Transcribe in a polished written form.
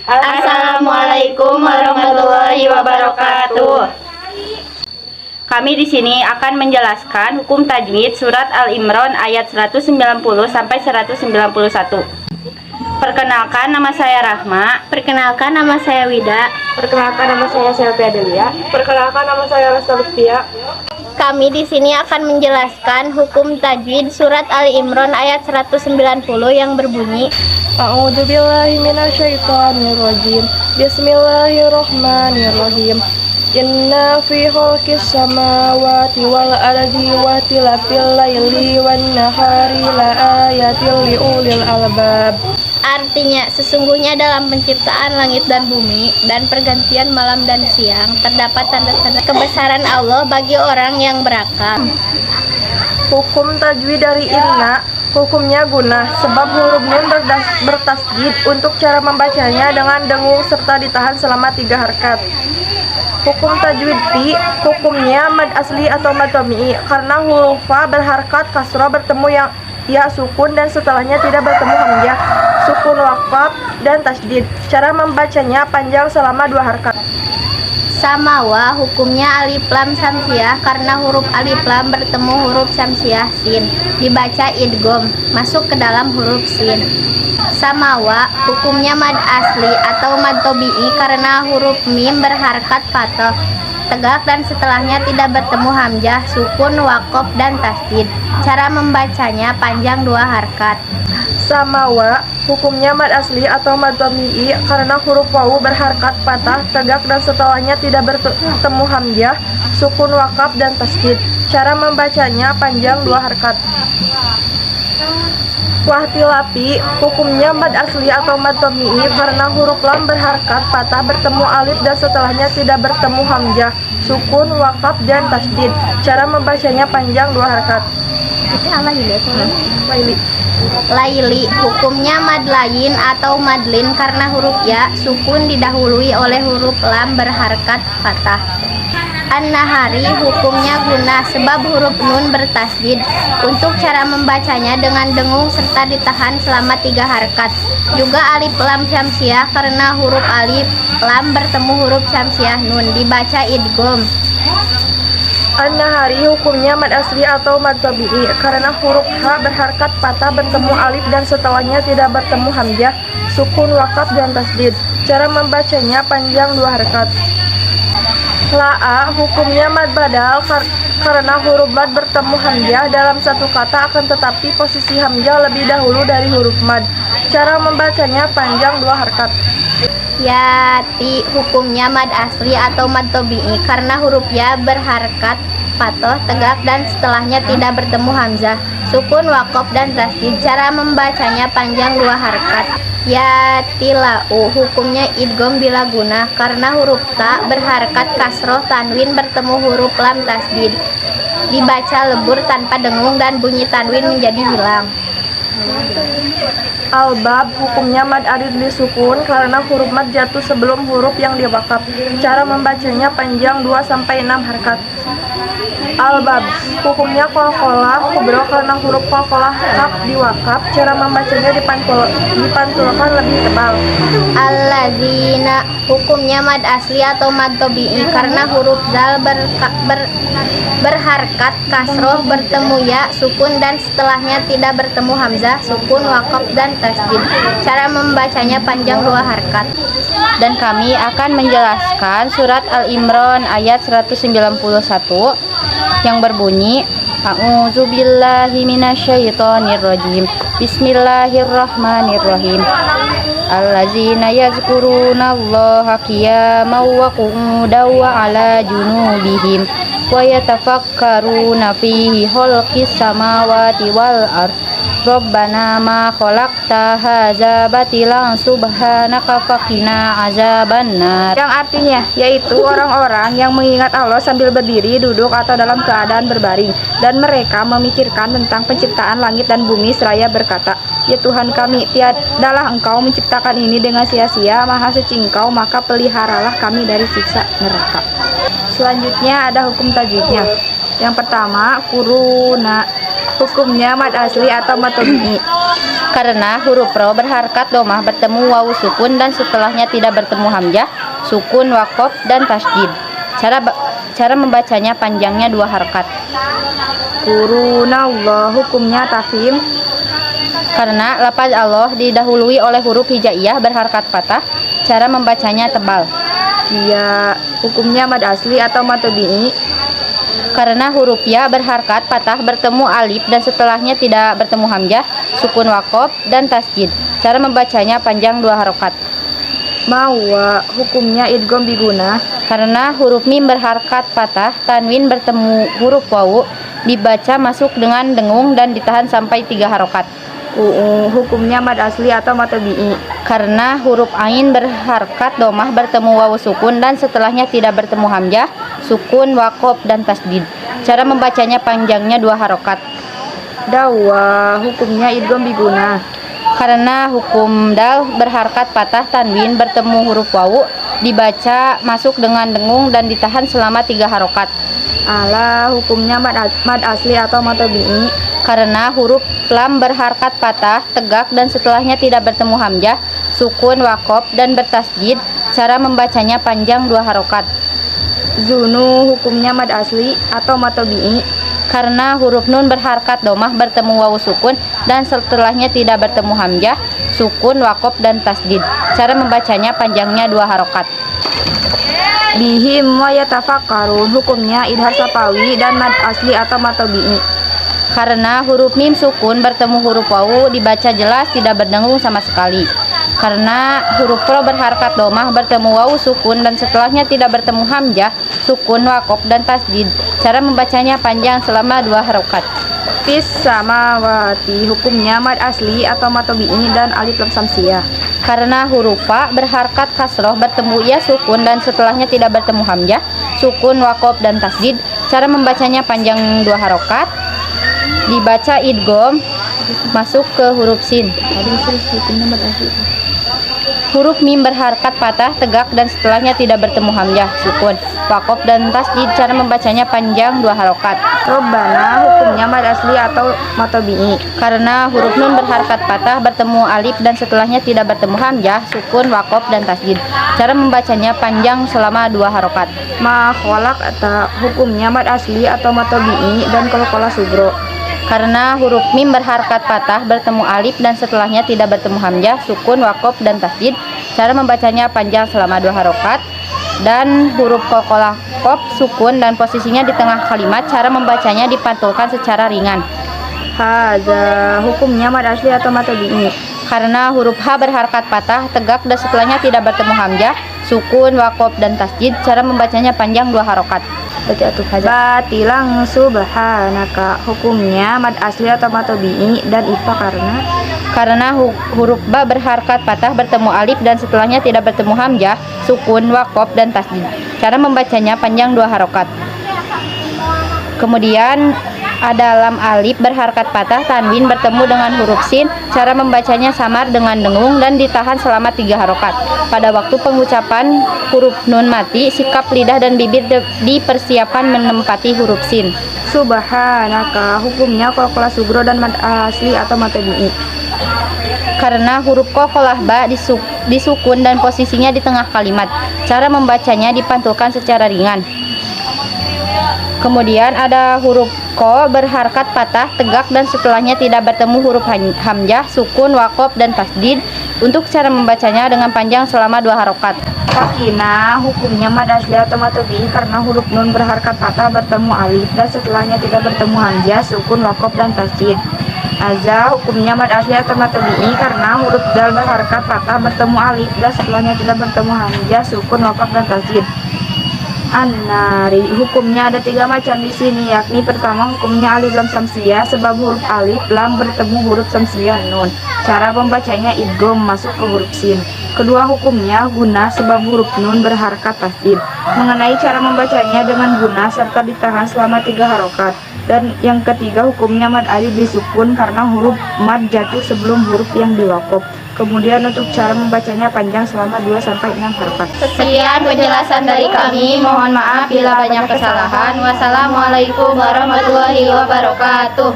Assalamualaikum warahmatullahi wabarakatuh. Kami di sini akan menjelaskan hukum tajwid surat Al-Imran ayat 190 sampai 191. Perkenalkan, nama saya Rahma. Perkenalkan, nama saya Wida. Perkenalkan, nama saya Selvi Adelia. Perkenalkan, nama saya Lesta Lutfia. Kami di sini akan menjelaskan hukum tajwid surat Al-Imran ayat 190 yang berbunyi A'udzubillahi minasyaitonirrajim. Bismillahirrahmanirrahim. Inna fi khalqis samawati wal ardi wa tilafil laili wan nahari la ayatil liulil albab. Artinya, sesungguhnya dalam penciptaan langit dan bumi dan pergantian malam dan siang terdapat tanda-tanda kebesaran Allah bagi orang yang berakal. Hukum tajwid dari inna, hukumnya gunah sebab huruf nun bertasdid untuk cara membacanya dengan dengung serta ditahan selama 3 harkat. Hukum tajwid fi, hukumnya mad asli atau mad tabi'i karena huruf fa berharkat kasrah bertemu yang ya sukun dan setelahnya tidak bertemu hamzah, sukun waqaf dan tasdid. Cara membacanya panjang selama 2 harkat. Samawa, hukumnya alif lam samsiah karena huruf alif lam bertemu huruf samsiah sin, dibaca idgham masuk ke dalam huruf sin. Samawa, hukumnya mad asli atau mad tabi'i karena huruf mim berharkat fathah tegak dan setelahnya tidak bertemu hamzah, sukun, waqaf dan tasdid. Cara membacanya panjang 2 harkat. Samawa, hukumnya mad asli atau mad tabi'i karena huruf wawu berharkat patah tegak dan setelahnya tidak bertemu hamzah, sukun, waqaf dan tasdid. Cara membacanya panjang 2 harkat. Wahtilafi, hukumnya mad asli atau mad tabi'i karena huruf lam berharkat patah bertemu alif dan setelahnya tidak bertemu hamzah, sukun, waqaf dan tasdid. Cara membacanya panjang 2 harkat. Laili, hukumnya mad layin atau madlin karena huruf ya sukun didahului oleh huruf lam berharkat fathah. An-Nahari, hukumnya gunah sebab huruf nun bertasdid. Untuk cara membacanya dengan dengung serta ditahan selama 3 harkat. Juga alif lam syamsiah karena huruf alif lam bertemu huruf syamsiah nun, dibaca idgham. An-Nahari, hukumnya mad asli atau mad tabi'i karena huruf ha berharkat patah bertemu alif dan setelahnya tidak bertemu hamzah, sukun, waqaf dan tasdid. Cara membacanya panjang 2 harkat. La'a, hukumnya mad badal karena huruf mad bertemu hamzah dalam satu kata akan tetapi posisi hamzah lebih dahulu dari huruf mad. Cara membacanya panjang 2 harkat. Yati, hukumnya mad asli atau mad tabi'i karena huruf ya berharkat fathah tegak dan setelahnya tidak bertemu hamzah, sukun, waqaf dan tasdid. Cara membacanya panjang 2 harkat. Yatilau, hukumnya idgham bila gunah karena huruf ta berharkat kasroh tanwin bertemu huruf lam tasdid, dibaca lebur tanpa dengung dan bunyi tanwin menjadi hilang. Al-Bab, hukumnya mad arid li sukun karena huruf mad jatuh sebelum huruf yang diwakaf. Cara membacanya panjang 2-6 harkat. Al-Bab, hukumnya qalqalah kubro karena huruf qalqalah kaf diwakaf. Cara membacanya dipantulkan lebih tebal. Alladzina, hukumnya mad asli atau mad tabi'i karena huruf dal berharkat kasroh bertemu ya sukun dan setelahnya tidak bertemu hamzah, sukun, waqaf dan tasdid. Cara membacanya panjang 2 harkat. Dan kami akan menjelaskan surat Al-Imran ayat 191 yang berbunyi A'udzubillahi minasyaitonirrajim. Bismillahirrahmanirrahim. Allazina yazkurunallaha qiyaman wa qu'udan wa 'ala junubihim wa yatafakkaruna fi khalqis samawati wal ardh. Rabbana ma khalaqta hadza batilan subhanaka faqina azabannar. Yang artinya yaitu orang-orang yang mengingat Allah sambil berdiri, duduk atau dalam keadaan berbaring, dan mereka memikirkan tentang penciptaan langit dan bumi seraya berkata, ya Tuhan kami, tiadalah Engkau menciptakan ini dengan sia-sia, Maha suci Engkau, maka peliharalah kami dari siksa neraka. Selanjutnya ada hukum tajwidnya. Yang pertama, kuruna. Hukumnya mad asli atau mad tabi'i. Karena huruf ro berharkat domah bertemu wawu sukun dan setelahnya tidak bertemu hamzah, sukun, wakof, dan tasdid. Cara membacanya panjangnya 2 harkat. Qurunallah, hukumnya tafhim. Karena lafaz Allah didahului oleh huruf hijaiyah berharkat patah, cara membacanya tebal. Ya, hukumnya mad asli atau mad tabi'i. Karena huruf ya berharkat patah bertemu alif dan setelahnya tidak bertemu hamzah, sukun, wakof, dan tasjid. Cara membacanya panjang 2 harokat. Mawa, hukumnya idgham biguna. Karena huruf mim berharkat patah, tanwin bertemu huruf wawu, dibaca masuk dengan dengung dan ditahan sampai 3 harokat. Hukumnya mad asli atau mad tabi'i. Karena huruf ain berharkat domah bertemu wawu sukun dan setelahnya tidak bertemu hamzah, sukun, wakof, dan tasdid. Cara membacanya panjangnya 2 harokat. Dawa, hukumnya idgham biguna. Karena hukum dal berharkat patah, tanwin bertemu huruf wawu, dibaca masuk dengan dengung dan ditahan selama 3 harokat. Ala, hukumnya mad asli atau mad tabi'i. Karena huruf lam berharkat patah, tegak, dan setelahnya tidak bertemu hamzah, sukun, wakof, dan bertasjid. Cara membacanya panjang 2 harokat. Zunu, hukumnya mad asli atau mad tabi'i. Karena huruf nun berharkat domah bertemu wawu sukun dan setelahnya tidak bertemu hamzah, sukun, wakof, dan tasdid. Cara membacanya panjangnya 2 harokat. Bihim wa yatafakkarun, hukumnya idhar sapawi dan mad asli atau mad tabi'i. Karena huruf mim sukun bertemu huruf wawu, dibaca jelas tidak berdengung sama sekali. Karena huruf ro berharkat domah bertemu wawu sukun dan setelahnya tidak bertemu hamzah, sukun, wakof, dan tasdid. Cara membacanya panjang selama 2 harokat. Fis samawati, hukumnya mad asli atau mad tabi'i dan alif lam samsiyah. Karena huruf fa berharkat kasroh bertemu ya sukun dan setelahnya tidak bertemu hamzah, sukun, wakof, dan tasdid. Cara membacanya panjang 2 harokat. Dibaca idgham masuk ke huruf sin. Huruf mim berharkat patah, tegak, dan setelahnya tidak bertemu hamzah, sukun, wakof, dan tasdid. Cara membacanya panjang 2 harokat. Robbana, hukumnya mad asli atau mad tabi'i. Karena huruf nun berharkat patah bertemu alif dan setelahnya tidak bertemu hamzah, sukun, wakof, dan tasdid. Cara membacanya panjang selama 2 harokat. Ma kholaq atau hukumnya mad asli atau mad tabi'i dan qalqalah sugro. Karena huruf mim berharkat patah bertemu alif dan setelahnya tidak bertemu hamzah, sukun, wakof, dan tasdid. Cara membacanya panjang selama 2 harokat. Dan huruf qalqalah kof sukun dan posisinya di tengah kalimat. Cara membacanya dipantulkan secara ringan. Haza, hukumnya mad asli atau mad tabi'i. Karena huruf H berharkat patah, tegak, dan setelahnya tidak bertemu hamzah, sukun, wakof, dan tasdid. Cara membacanya panjang 2 harokat. Batilang subhanaka, hukumnya mad asli atau mad tabi'i dan ifa karena huruf ba berharkat patah bertemu alif dan setelahnya tidak bertemu hamzah, sukun, wakof, dan tasdid. Cara membacanya panjang 2 harokat. Kemudian ada lam alif berharkat patah, tanwin bertemu dengan huruf sin. Cara membacanya samar dengan dengung dan ditahan selama 3 harokat. Pada waktu pengucapan huruf nun mati, sikap lidah dan bibir dipersiapkan menempati huruf sin. Subhanaka, hukumnya qalqalah sugro dan mad asli atau mad tabi'i. Karena huruf qalqalah ba disukun dan posisinya di tengah kalimat. Cara membacanya dipantulkan secara ringan. Kemudian ada huruf ko berharkat patah, tegak, dan setelahnya tidak bertemu huruf hamzah, sukun, wakof, dan tasdid. Untuk cara membacanya dengan panjang selama 2 harokat. Sakina, hukumnya mad asli atau mad tabi'i karena huruf nun berharkat patah bertemu alif dan setelahnya tidak bertemu hamzah, sukun, wakof, dan tasdid. Aza, hukumnya mad asli atau mad tabi'i karena huruf dal berharkat patah bertemu alif dan setelahnya tidak bertemu hamzah, sukun, wakof, dan tasdid. An-nari, hukumnya ada 3 macam di sini, yakni pertama hukumnya alif lam samsiyah sebab huruf alif lam bertemu huruf samsiyah nun. Cara membacanya idgham masuk ke huruf sin. Kedua hukumnya guna sebab huruf nun berharkat tasdid. Mengenai cara membacanya dengan guna serta ditahan selama 3 harokat. Dan yang ketiga hukumnya mad alif disukun karena huruf mad jatuh sebelum huruf yang diwakof. Kemudian untuk cara membacanya panjang selama 2-6 harokat. Sekian penjelasan dari kami. Mohon maaf bila banyak kesalahan. Wassalamualaikum warahmatullahi wabarakatuh.